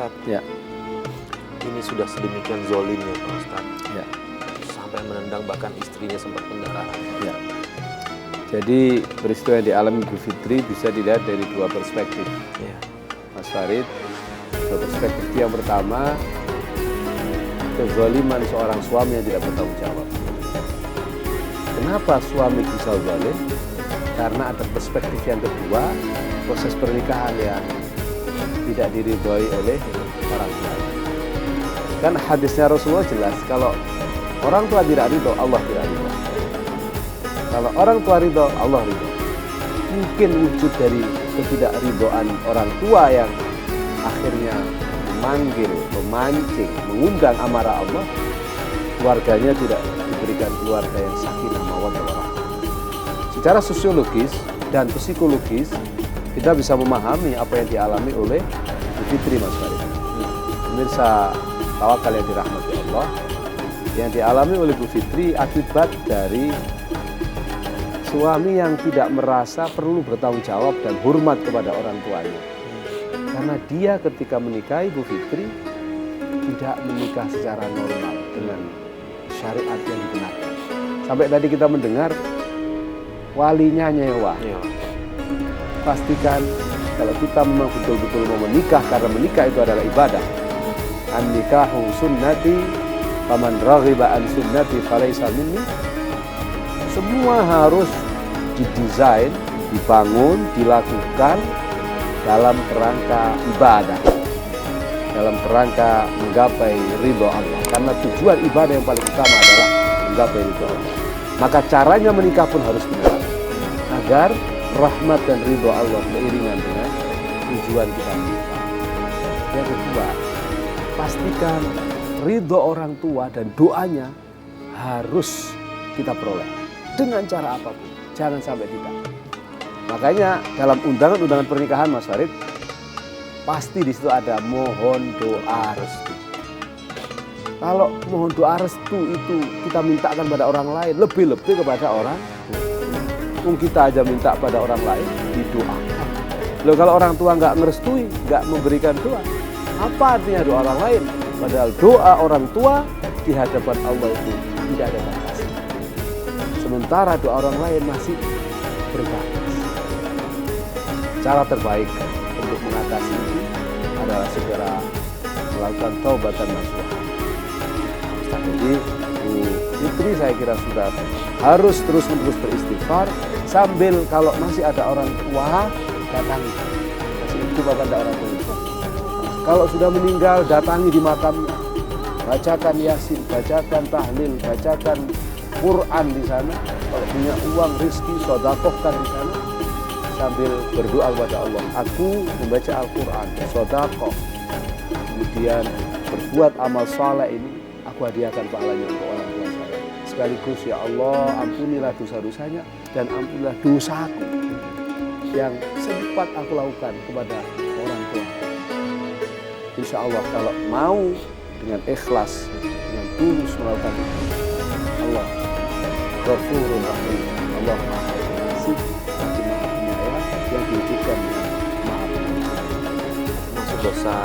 Ustadz. Ya. Ini sudah sedemikian zolimnya Pak Ustadz. Ya. Sampai menendang bahkan istrinya sempat pendarahan. Ya. Jadi peristiwa yang dialami Bu Fitri bisa dilihat dari dua perspektif. Ya. Mas Farid, perspektif yang pertama, kezaliman seorang suami yang tidak bertanggung jawab. Kenapa suami bisa zalim? Karena ada perspektif yang kedua, proses pernikahan yang tidak diridhoi oleh orang tua. Kan hadisnya Rasulullah jelas, kalau orang tua tidak ridho, Allah tidak ridho. Kalau orang tua ridho, Allah ridho. Mungkin wujud dari ketidakridhoan orang tua yang akhirnya memanggil, memancing, mengundang amarah Allah, keluarganya tidak diberikan keluarga yang sakinah mawaddah warahmah. Secara sosiologis dan psikologis kita bisa memahami apa yang dialami oleh Bu Fitri, Mas Farid. Pemirsa tawakal yang dirahmati Allah, yang dialami oleh Bu Fitri akibat dari suami yang tidak merasa perlu bertanggung jawab dan hormat kepada orang tuanya. Karena dia ketika menikahi Bu Fitri tidak menikah secara normal dengan syariat yang dibenarkan. Sampai tadi kita mendengar walinya nyewa. Ya. Pastikan kalau kita memang betul-betul mau menikah, karena menikah itu adalah ibadah. An-nikahu sunnati faman raghiba an sunnati falaysa minni. Semua harus didesain, dibangun, dilakukan dalam kerangka ibadah, dalam kerangka menggapai ridho Allah. Karena tujuan ibadah yang paling utama adalah menggapai ridho Allah. Maka caranya menikah pun harus benar, agar rahmat dan ridho Allah beriringan dengan tujuan kita menikah. Yang kedua, pastikan ridho orang tua dan doanya harus kita peroleh dengan cara apapun, jangan sampai tidak. Makanya dalam undangan-undangan pernikahan, Mas Farid, pasti di situ ada mohon doa restu. Kalau mohon doa restu itu kita mintakan pada orang lain, lebih-lebih kepada orang kita aja minta pada orang lain, didoakan. Loh, kalau orang tua nggak ngerestui, nggak memberikan doa, apa artinya doa orang lain? Padahal doa orang tua di hadapan Allah itu tidak ada batas. Sementara doa orang lain masih berbatas. Cara terbaik untuk mengatasi itu adalah segera melakukan taubatan nasuha. Jadi Bu Fitri saya kira sudah harus terus-menerus beristighfar, sambil kalau masih ada orang tua datangi. Masih hidup apa ada orang tua? Kalau sudah meninggal datangi di makamnya. Bacakan Yasin, bacakan tahlil, bacakan Quran di sana. Kalau punya uang, rizki, sodakohkan di sana. Sambil berdoa kepada Allah. Aku membaca Al-Quran, sodakoh. Kemudian berbuat amal saleh ini, aku hadiahkan pahalanya untuk orang tua saya. Sekaligus ya Allah, ampunilah dosa-dosanya dan ampunilah dosaku yang sempat aku lakukan kepada orang tua. Insya Allah kalau mau dengan ikhlas, dengan tulus melakukan itu, Allah Ghafurur Rahim, Allah Maha Pengasih, lagi Maha Penyayang, yang diwujudkan dengan Maha Penyayang. Masuk dosa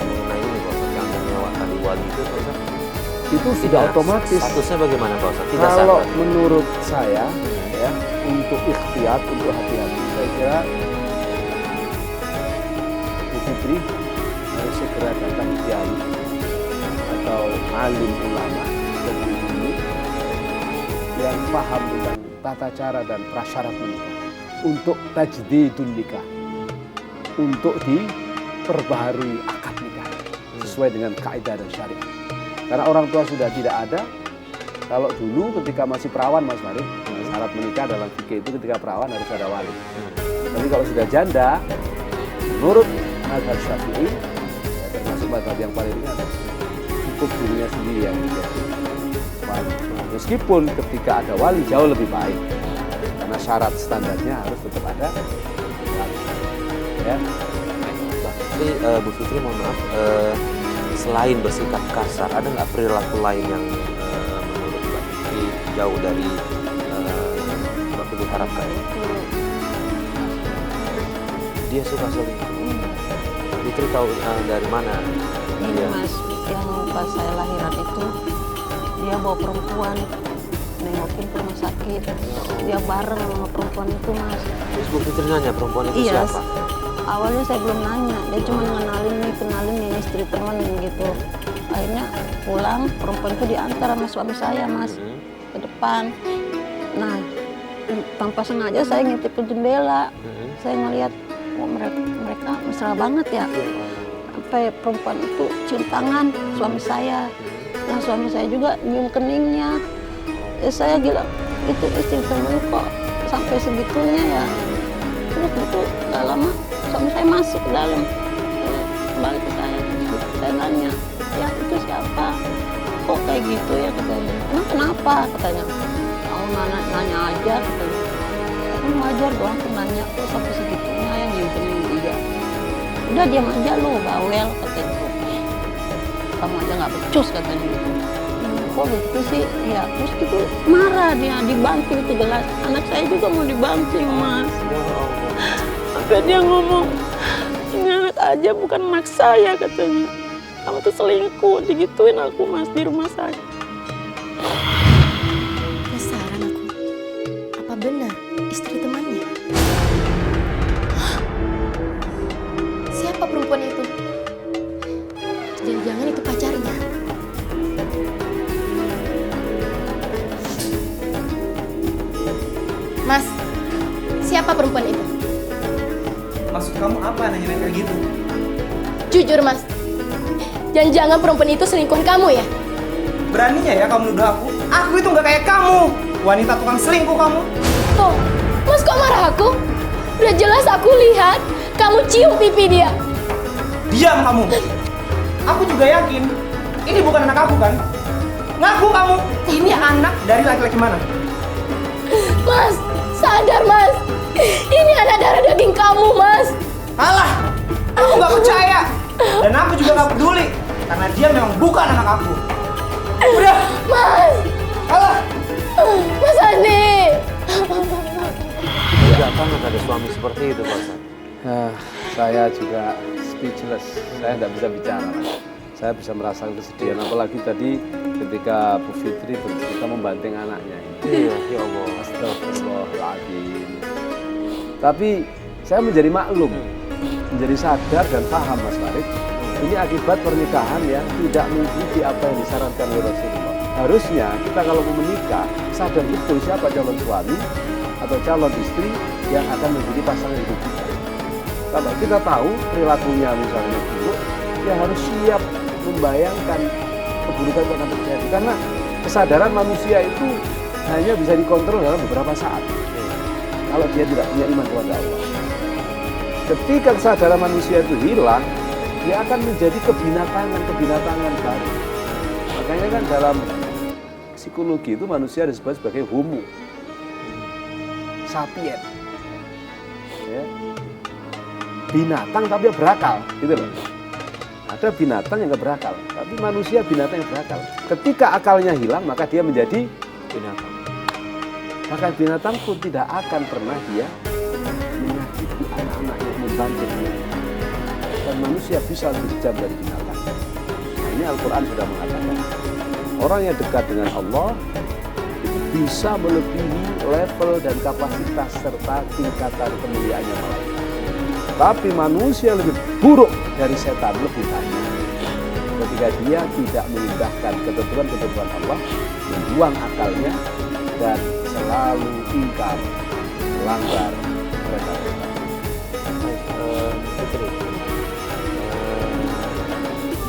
mengenai ini Pak Ustadz, yang menyewakan wali itu Pak Ustadz. Itu sudah otomatis. Statusnya bagaimana Pak Ustadz? Tidak Kalau sadar. menurut saya, ya, untuk ikhtiyat, untuk hati-hati, saya kira Bu Fitri harus segera datang kiai atau alim ulama ini yang paham tentang tata cara dan prasyarat menikah untuk tajdidun nikah, untuk diperbaharui akad nikah sesuai dengan kaidah dan syariat. Karena orang tua sudah tidak ada. Kalau dulu ketika masih perawan, Mas Farid, syarat menikah dalam fikih itu ketika perawan harus ada wali. Tapi kalau sudah janda, menurut mazhab Syafi'i, termasuk mazhab yang paling ringan, cukup dirinya sendiri yang menjadi wali. Meskipun ketika ada wali jauh lebih baik, karena syarat standarnya harus tetap ada wali. Ya. Tapi Bu Fitri mohon maaf, selain bersikap kasar, ada nggak perilaku lain yang menurut Mbak Fitri jauh dari Mbak Fitri harapkan? Dia suka selingkuh. Tapi Fitri tahu dari mana? Ini Iya. Mas, yang pas saya lahiran itu dia bawa perempuan nengokin ke rumah sakit. Dia bareng sama perempuan itu Mas. Terus Bu Fitri nanya perempuan itu Iya. siapa? Awalnya saya belum nanya, dia cuma kenalin nih istri teman gitu. Akhirnya pulang, perempuan itu diantar sama suami saya Mas ke depan. Nah, tanpa sengaja saya ngintip ke jendela. Saya ngeliat, oh mereka mesra banget ya. Sampai perempuan itu cium tangan suami saya. Nah suami saya juga nyium keningnya. Saya gila, itu istri temen kok sampai segitunya ya. Terus itu gak lama suami saya masuk ke dalam, kembali ke saya. Saya nanya, ya itu siapa? Kok kayak gitu ya katanya. Emang kenapa katanya? Kamu nanya aja katanya. Kan wajar doang tuh nanya, kok sampai segitunya yang nyium kening dia. Udah diam aja lu, bawel katanya tuh. Kamu aja nggak becus katanya gitu. Kok begitu sih? Ya terus gitu marah dia, dibanting tuh gelas. Anak saya juga mau dibanting Mas. Sampai dia ngomong, ini anak aja bukan anak saya katanya. Kamu tuh selingkuh, digituin aku Mas di rumah sakit. Penasaran aku, apa benar istri temannya? Hah? Siapa perempuan itu? Jangan-jangan itu pacarnya. Mas, siapa perempuan itu? Maksud kamu apa nanya kayak gitu? Jujur Mas, jangan-jangan perempuan itu selingkuhan kamu ya? Beraninya ya kamu nuduh aku? Aku itu nggak kayak kamu, wanita tukang selingkuh kamu. Oh, Mas kok marah aku? Udah jelas aku lihat kamu cium pipi dia. Diam kamu. Aku juga yakin ini bukan anak aku kan? Ngaku kamu, ini anak dari laki-laki mana? Mas, sadar Mas. Ini anak darah daging kamu Mas. Alah, aku nggak percaya. Dan aku juga nggak peduli karena dia memang bukan anak aku. Udah, Mas. alah. Mas Andi. Tidak banget ada suami seperti itu Pak Ustadz. Nah, saya juga speechless, saya tidak bisa bicara. Saya bisa merasakan kesedihan, apalagi tadi ketika Bu Fitri bercerita membanting anaknya. Iya, ya Allah. Astagfirullahaladzim. Tapi saya menjadi maklum, menjadi sadar dan paham Mas Farid. Ini akibat pernikahan yang tidak mengikuti apa yang disarankan oleh Rasulullah. Harusnya kita kalau mau menikah, sadar betul siapa calon suami atau calon istri yang akan menjadi pasangan hidup kita. Kalau kita tahu perilakunya misalnya buruk, ya harus siap membayangkan keburukan yang akan terjadi. Karena kesadaran manusia itu hanya bisa dikontrol dalam beberapa saat. Kalau dia tidak punya iman kepada Allah. Ketika kesadaran manusia itu hilang, dia akan menjadi kebinatangan baru. Makanya kan dalam psikologi itu manusia disebut sebagai homo sapien. Ya. Binatang tapi berakal, gitu loh. Ada binatang yang nggak berakal, tapi manusia binatang yang berakal. Ketika akalnya hilang, maka dia menjadi Binatang. maka binatang pun tidak akan pernah dia menyakiti anak-anaknya, membanting anaknya. Dan manusia bisa lebih kejam dari binatang. Nah, ini Al-Quran sudah mengatakan orang yang dekat dengan Allah itu bisa melebihi level dan kapasitas serta tingkatan kemuliaannya malaikat. Tapi manusia lebih buruk dari setan, lebih banyak. Ketika dia tidak mengindahkan ketentuan-ketentuan Allah, membuang akalnya, dan selalu ingkar, melanggar perintah-perintah. Baik, Fitri.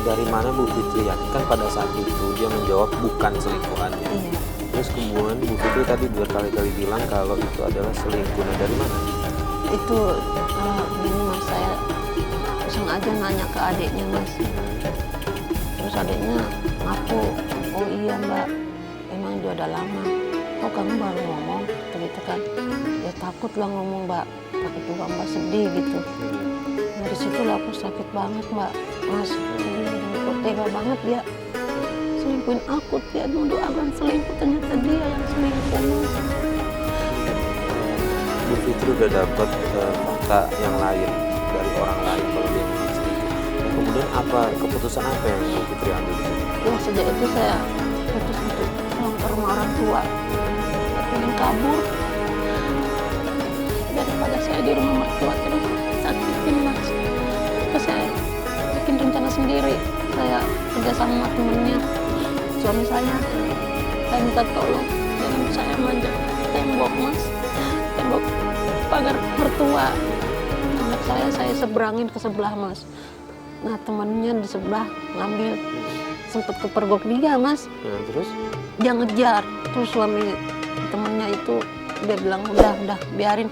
Dari mana Bu Fitri yakin pada saat itu dia menjawab bukan selingkuhannya. Iya. Terus kemudian Bu Fitri tadi berkali-kali bilang kalau itu adalah selingkuh. Nah, dari mana? Itu gini Mas, saya sengaja nanya ke adiknya Mas. Terus adiknya ngaku, oh iya Mbak, emang dia udah lama. Oh kamu baru ngomong, gitu kan? Ya takut lah ngomong Mbak, takut juga Mbak sedih gitu. Dari situ lah aku sakit banget Mbak, Mas. Kok tega banget dia selingkuhin aku, dia nuduh abang selingkuh, ternyata dia yang selingkuh Mas. Bu Fitri udah dapat fakta yang lain dari orang lain kalau dia memang selingkuh. Kemudian keputusan apa yang Bu Fitri ambil? Ya sejak itu saya putus untuk pulang ke rumah orang tua. Saya pengen kabur daripada saya di rumah mertua terus sakitin mas. Terus saya bikin rencana sendiri. Saya kerja sama temennya suami saya minta tolong jangan saya manjat tembok mas, tembok pagar mertua. Anak saya seberangin ke sebelah mas. Nah temannya di sebelah ngambil, sempet kepergok dia mas. Nah, terus? Dia ngejar, terus suami temennya itu dia bilang udah biarin.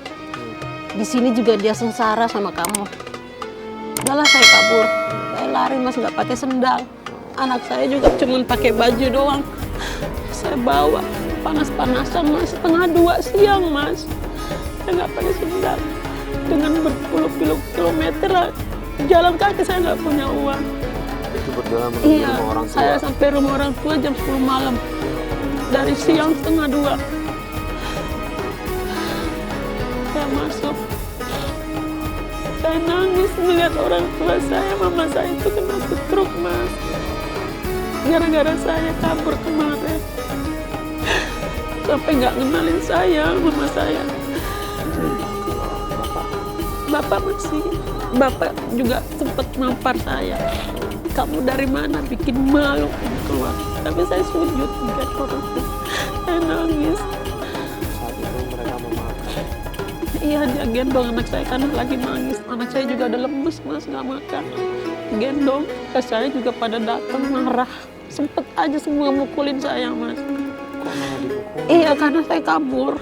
Di sini juga dia sengsara sama kamu. Udahlah saya kabur, saya lari mas nggak pakai sendal. Anak saya juga cuma pakai baju doang. Saya bawa panas-panasan mas, 1:30 siang mas. Saya nggak pakai sendal. Dengan berpuluh-puluh kilometer jalan kaki, saya nggak punya uang. Itu berjalan menuju Iya, rumah orang tua. saya sampai rumah orang tua jam 10 malam. Dari siang 1:30. Saya masuk. Saya nangis melihat orang tua saya, mama saya itu kena stroke mas. Gara-gara saya kabur kemarin. Sampai nggak ngenalin saya, mama saya. Bapak masih, bapak juga sempat nampar saya. Kamu dari mana? Bikin malu keluar. Tapi saya sujud lihat orang tua. Saya nangis. Saat itu mereka memaafkan. Iya dia gendong anak saya kan lagi nangis. Anak saya juga ada lemes mas, nggak makan. Gendong, ke saya juga pada datang marah. Sempet aja semua mukulin saya mas. Kok malah dipukul? Iya karena saya kabur.